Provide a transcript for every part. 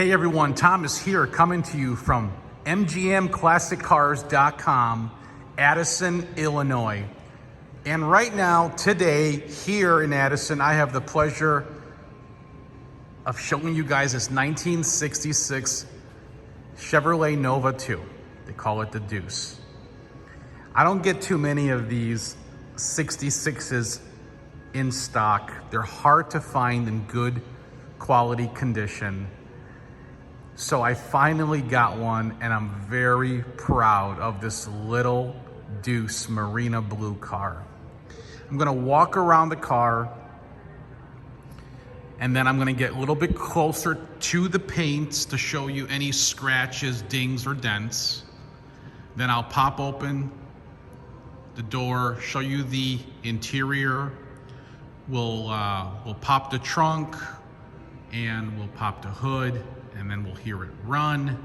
Hey everyone, Thomas here coming to you from mgmclassiccars.com, Addison, Illinois. And right now, today, here in Addison, I have the pleasure of showing you guys this 1966 Chevrolet Nova 2. They call it the Deuce. I don't get too many of these 66s in stock. They're hard to find in good quality condition. So I finally got one, and I'm very proud of this little Deuce Marina Blue car. I'm gonna walk around the car, and then I'm gonna get a little bit closer to the paints to show you any scratches, dings, or dents. Then I'll pop open the door, show you the interior. We'll pop the trunk, and we'll pop the hood, and then we'll hear it run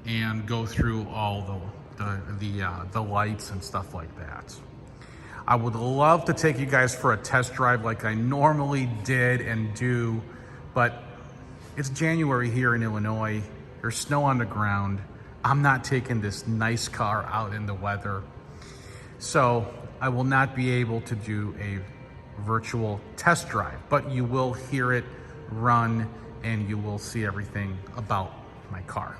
and go through all the lights and stuff like that. I would love to take you guys for a test drive like I normally did and do, but it's January here in Illinois. There's snow on the ground. I'm not taking this nice car out in the weather. So I will not be able to do a virtual test drive, but you will hear it run and you will see everything about my car.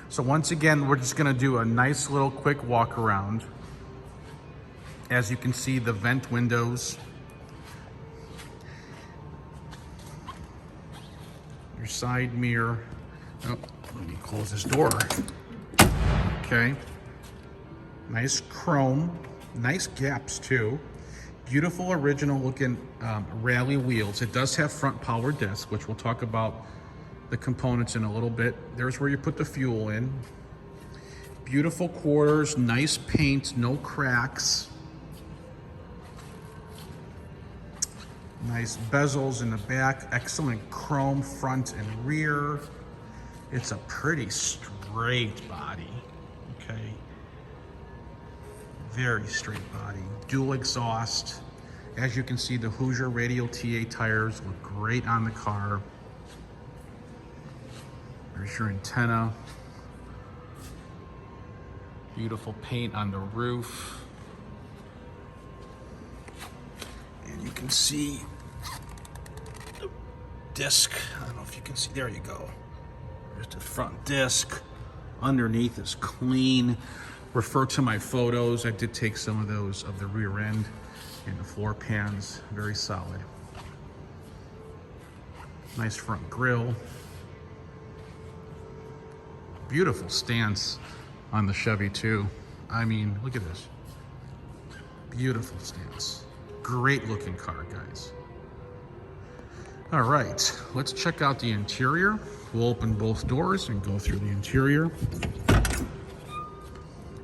So once again, we're just gonna do a nice little quick walk around. As you can see, the vent windows, your side mirror. Oh, let me close this door. Okay, nice chrome, nice gaps too. Beautiful original looking rally wheels. It does have front power disc, which we'll talk about the components in a little bit. There's where you put the fuel in. Beautiful quarters, nice paint, no cracks. Nice bezels in the back, excellent chrome front and rear. It's a pretty straight body, okay? Very straight body, dual exhaust. As you can see, the Hoosier Radial TA tires look great on the car. There's your antenna. Beautiful paint on the roof. And you can see the disc. I don't know if you can see, there you go. There's the front disc. Underneath is clean. Refer to my photos. I did take some of those of the rear end and the floor pans. Very solid. Nice front grille. Beautiful stance on the Chevy too. I mean, look at this. Beautiful stance. Great looking car, guys. All right, let's check out the interior. We'll open both doors and go through the interior.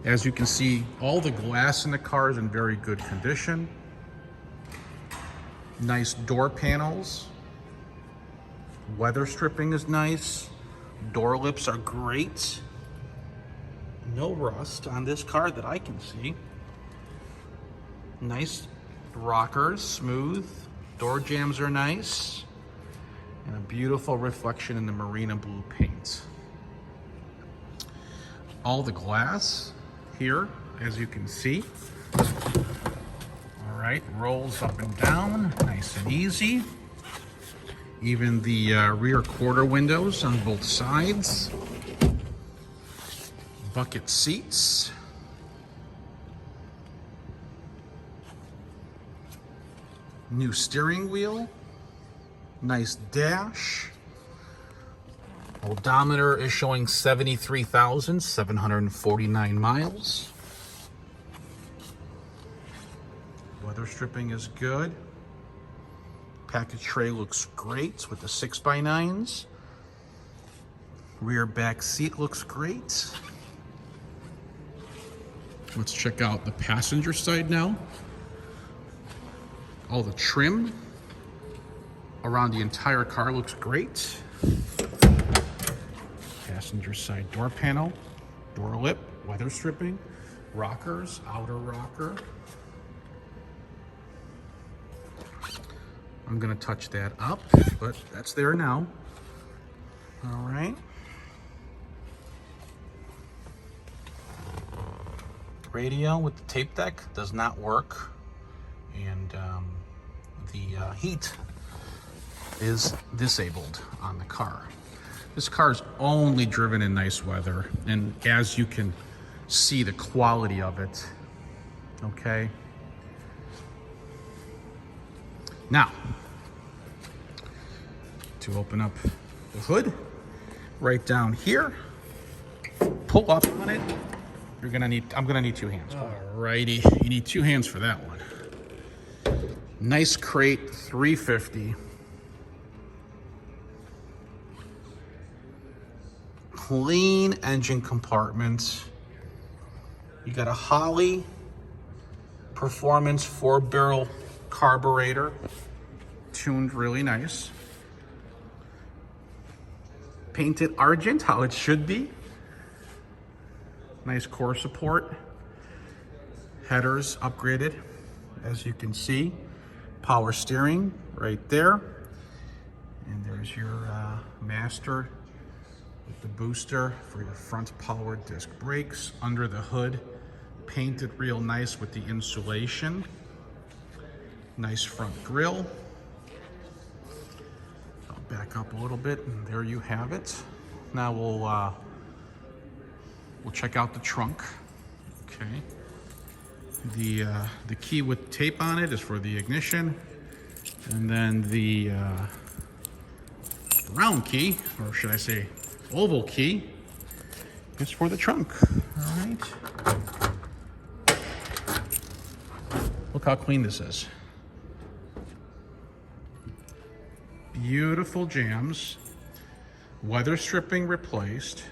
As you can see, all the glass in the car is in very good condition. Nice door panels. Weather stripping is nice. Door lips are great. No rust on this car that I can see. Nice rockers, smooth. Door jambs are nice. And a beautiful reflection in the Marina Blue paint. All the glass here, as you can see. All right, rolls up and down, nice and easy. Even the rear quarter windows on both sides. Bucket seats. New steering wheel. Nice dash. Odometer is showing 73,749 miles. Weather stripping is good. Package tray looks great with the 6x9s. Rear back seat looks great. Let's check out the passenger side now. All the trim around the entire car looks great. Passenger side door panel, door lip, weather stripping, rockers, outer rocker. I'm gonna touch that up, but that's there now. All right. Radio with the tape deck does not work, and the heat is disabled on the car. This car is only driven in nice weather, and as you can see the quality of it, okay? Now, to open up the hood, right down here, pull up on it. I'm gonna need 2 hands. Alrighty, you need 2 hands for that one. Nice crate, 350. Clean engine compartment. You got a Holley Performance 4-barrel carburetor, tuned really nice. Painted argent, how it should be. Nice core support. Headers upgraded, as you can see. Power steering right there. And there's your master with the booster for your front power disc brakes. Under the hood, painted real nice with the insulation. Nice front grille. I'll back up a little bit, and there you have it. Now we'll check out the trunk. Okay. The key with tape on it is for the ignition, and then the round key, or should I say oval key, is for the trunk. All right. Look how clean this is. Beautiful jams. Weather stripping replaced.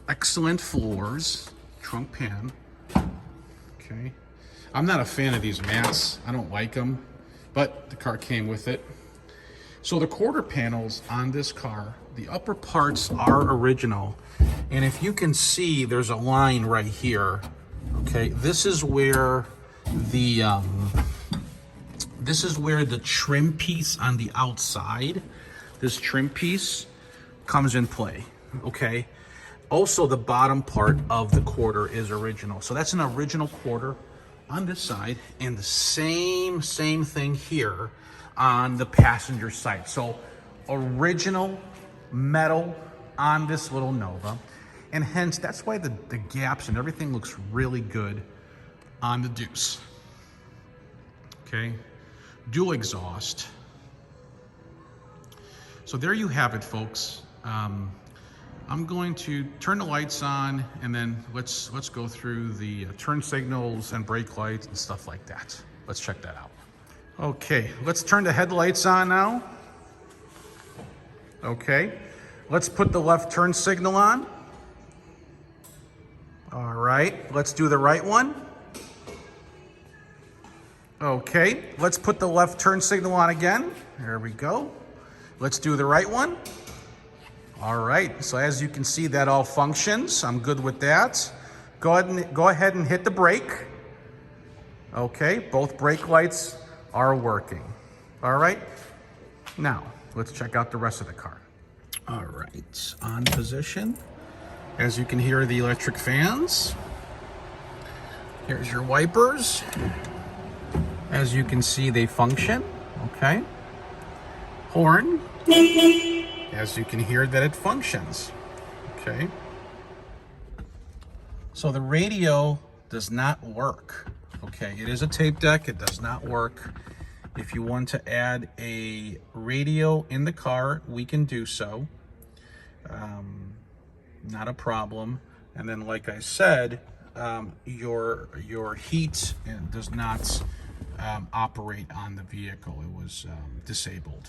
Excellent floors. Trunk pan. Okay. I'm not a fan of these mats. I don't like them, but the car came with it. So the quarter panels on this car, the upper parts are original. And if you can see, there's a line right here. Okay, this is where the trim piece on the outside, this trim piece comes in play. Okay. Also, the bottom part of the quarter is original. So that's an original quarter on this side, and the same thing here on the passenger side. So original metal on this little Nova. And hence, that's why the gaps and everything looks really good on the Deuce. Okay, dual exhaust. So there you have it, folks. I'm going to turn the lights on, and then let's go through the turn signals and brake lights and stuff like that. Let's check that out. Okay, let's turn the headlights on now. Okay, let's put the left turn signal on. All right, let's do the right one. Okay, let's put the left turn signal on again. There we go. Let's do the right one. All right, so as you can see, that all functions. I'm good with that. Go ahead and hit the brake. Okay, both brake lights are working. All right, now let's check out the rest of the car. All right, on position. As you can hear, the electric fans. Here's your wipers. As you can see, they function. Okay. Horn. As you can hear that it functions. Okay. So the radio does not work. Okay, it is a tape deck, it does not work. If you want to add a radio in the car, we can do so. Not a problem. And then, like I said, your heat does not operate on the vehicle. It was disabled.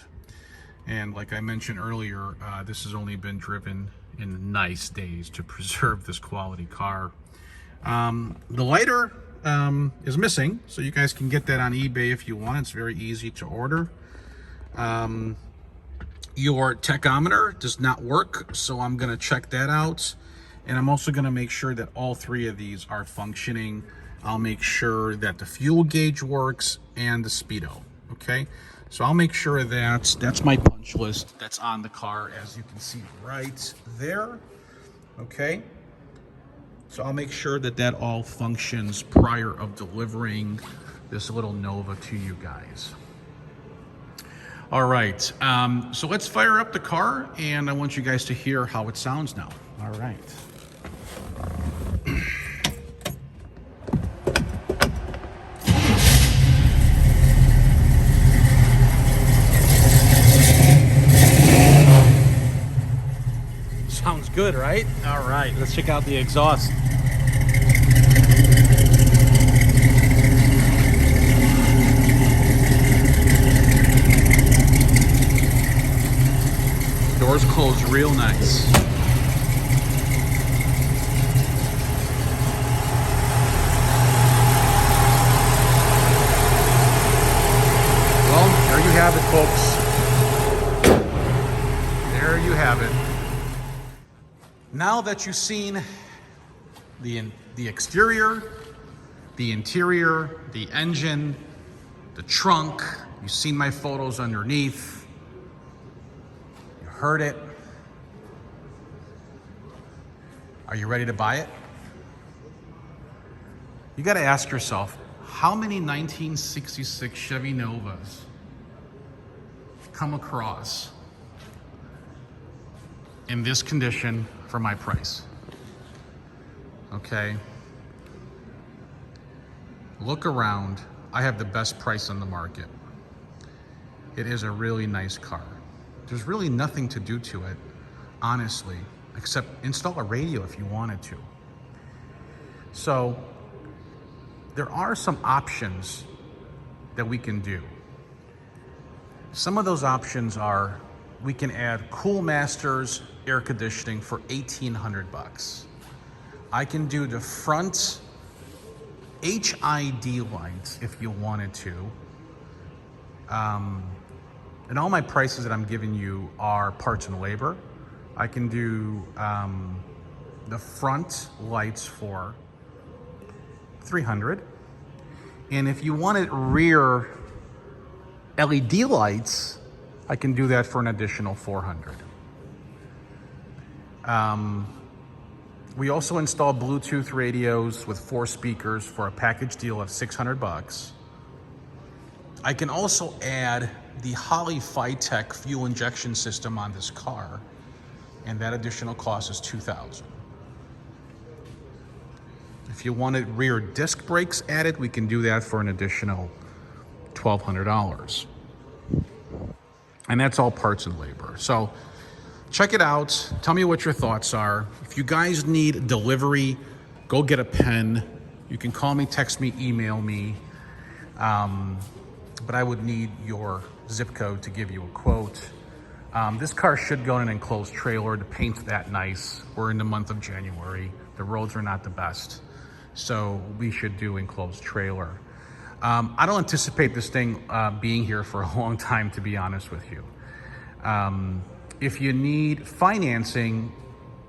And like I mentioned earlier, this has only been driven in nice days to preserve this quality car. The lighter is missing, so you guys can get that on eBay if you want. It's very easy to order. Your tachometer does not work, so I'm going to check that out. And I'm also going to make sure that all three of these are functioning. I'll make sure that the fuel gauge works and the speedo. Okay, So I'll make sure that's my punch list that's on the car, as you can see right there. Okay. So I'll make sure that all functions prior of delivering this little Nova to you guys. All right, so let's fire up the car, and I want you guys to hear how it sounds now. All right. Sounds good, right? All right, let's check out the exhaust. Doors close real nice. Well, there you have it, folks. There you have it. Now that you've seen the exterior, the interior, the engine, the trunk, you've seen my photos underneath, you heard it. Are you ready to buy it? You got to ask yourself, how many 1966 Chevy Novas come across in this condition for my price? Okay. Look around. I have the best price on the market. It is a really nice car. There's really nothing to do to it, honestly, except install a radio if you wanted to. So there are some options that we can do. Some of those options are, we can add Coolmasters air conditioning for $1,800. I can do the front HID lights if you wanted to. And all my prices that I'm giving you are parts and labor. I can do the front lights for $300. And if you wanted rear LED lights, I can do that for an additional $400. We also install Bluetooth radios with 4 speakers for a package deal of $600. I can also add the Holley Phytech fuel injection system on this car, and that additional cost is $2,000. If you wanted rear disc brakes added, we can do that for an additional $1,200. And that's all parts and labor. So check it out. Tell me what your thoughts are. If you guys need delivery, go get a pen. You can call me, text me, email me. But I would need your zip code to give you a quote. This car should go in an enclosed trailer. The paint's that nice. We're in the month of January. The roads are not the best. So we should do enclosed trailer. I don't anticipate this thing being here for a long time, to be honest with you. If you need financing,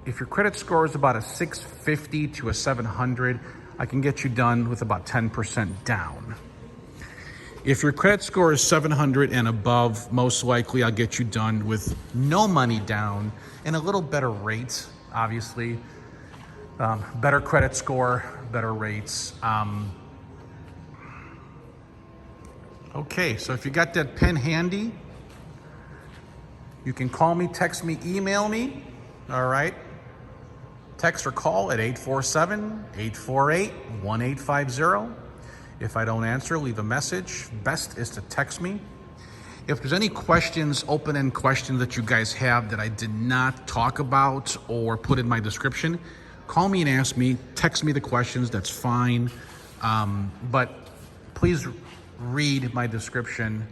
if your credit score is about a 650 to a 700, I can get you done with about 10% down. If your credit score is 700 and above, most likely I'll get you done with no money down and a little better rate, obviously. Better credit score, better rates. Okay, so if you got that pen handy, you can call me, text me, email me, all right? Text or call at 847-848-1850. If I don't answer, leave a message. Best is to text me. If there's any questions, open-end questions that you guys have that I did not talk about or put in my description, call me and ask me, text me the questions, that's fine. But please read my description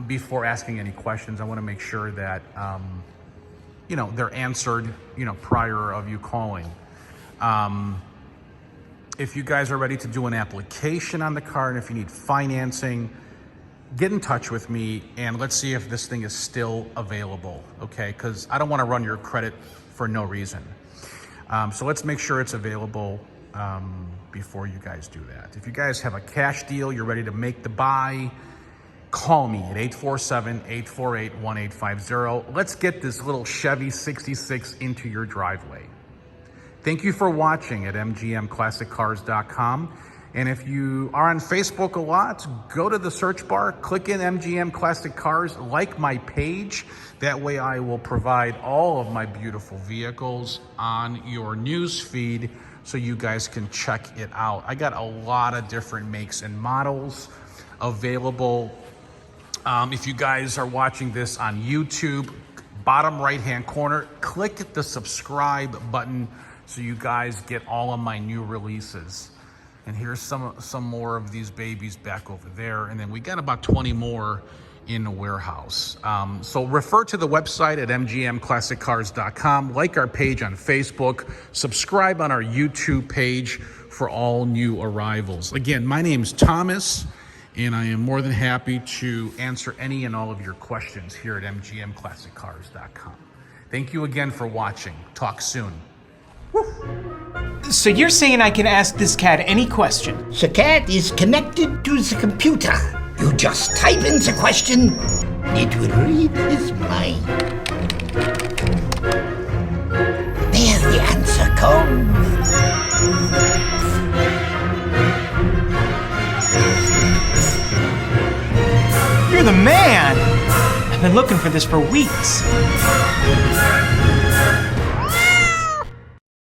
before asking any questions. I want to make sure that they're answered prior of you calling. If you guys are ready to do an application on the car, and if you need financing, get in touch with me and let's see if this thing is still available, okay? Because I don't want to run your credit for no reason. So let's make sure it's available before you guys do that. If you guys have a cash deal, you're ready to make the buy, call me at 847-848-1850. Let's get this little Chevy 66 into your driveway. Thank you for watching at mgmclassiccars.com. And if you are on Facebook a lot, go to the search bar, click in MGM Classic Cars, like my page. That way I will provide all of my beautiful vehicles on your news feed so you guys can check it out. I got a lot of different makes and models available. If you guys are watching this on YouTube, bottom right-hand corner, click the subscribe button so you guys get all of my new releases. And here's some more of these babies back over there. And then we got about 20 more in the warehouse. So refer to the website at mgmclassiccars.com, like our page on Facebook, subscribe on our YouTube page for all new arrivals. Again, my name's Thomas, and I am more than happy to answer any and all of your questions here at mgmclassiccars.com. Thank you again for watching. Talk soon. Woo. So you're saying I can ask this cat any question? The cat is connected to the computer. You just type in the question, it will read his mind. There the answer comes. You're the man! I've been looking for this for weeks.